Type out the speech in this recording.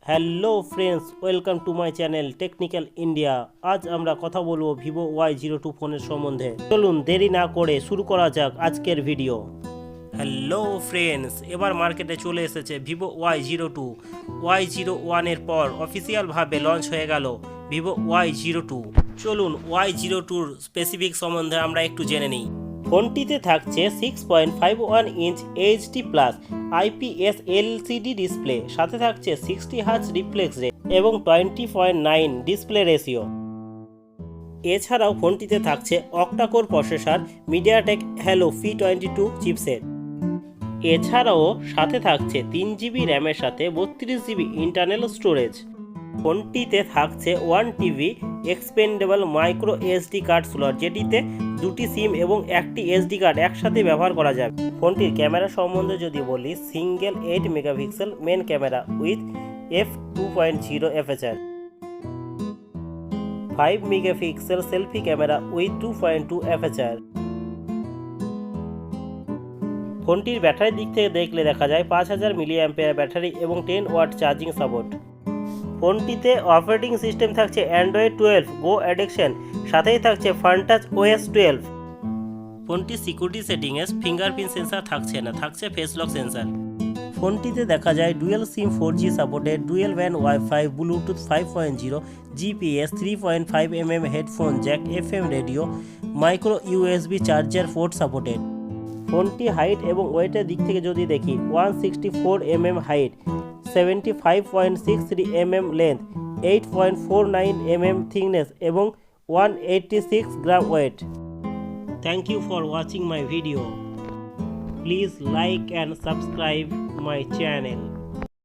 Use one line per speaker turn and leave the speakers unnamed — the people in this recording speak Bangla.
Hello friends, welcome to my channel technical India. আজ আমরা কথা বলবো ভিভো Y02 ফোনের সম্বন্ধে। চলুন দেরি না করে শুরু করা যাক আজকের ভিডিও। হ্যালো ফ্রেন্ডস, এবার মার্কেটে চলে এসেছে ভিভো Y02। Y01 এর পর অফিসিয়ালভাবে লঞ্চ হয়ে গেল ভিভো Y02। চলুন Y02-র স্পেসিফিক সম্বন্ধে আমরা একটু জেনে নিই। ফোনটিতে থাকছে 6.51 inch HD plus IPS LCD display, সাথে থাকছে 60 হার্টজ রিফ্লেক্স রেট এবং 20.9 ডিসপ্লে রেশিও। এছাড়াও ফোনটিতে থাকছে octa-core processor MediaTek hello P22 chipset. এছাড়াও সাথে থাকছে 3GB র্যামের সাথে 32GB ইন্টারনাল স্টোরেজ। ফোনটিতে থাকছে 1TB expandable micro SD card slot, যেটিতে দুটি সিম এবং একটি এসডি কার্ড একসাথে ব্যবহার করা যাবে। ফোনটির ক্যামেরা সম্বন্ধে যদি বলি, single 8 megapixel main camera with f2.0 aperture, 5 megapixel selfie camera with 2.2 aperture. ফোনটির ব্যাটারির দিক থেকে দেখলে দেখা যায় 5000 মিলিঅ্যাম্পিয়ার ব্যাটারি এবং 10 ওয়াট চার্জিং সাপোর্ট। ফোনটিতে অপারেটিং সিস্টেম থাকছে অ্যান্ড্রয়েড 12 গো অ্যাডিকশন, সাথেই থাকছে ফানটাচ OS 12। ফোনটির সিকিউরিটি সেটিংয়ে ফিঙ্গারপ্রিন্ট সেন্সার থাকছে না, থাকছে ফেস লক সেন্সার। ফোনটিতে দেখা যায় ডুয়েল সিম 4G supported, dual band wifi, Bluetooth 5.0, GPS, 3.5mm headphone Jack, FM radio, micro USB charger port supported. ফোনটি হাইট এবং ওয়েটের দিক থেকে যদি দেখি, 164mm height, 75.63mm length, 8.49mm thickness এবং 186 গ্রাম wait. Thank you for watching my video. Please like and subscribe my channel.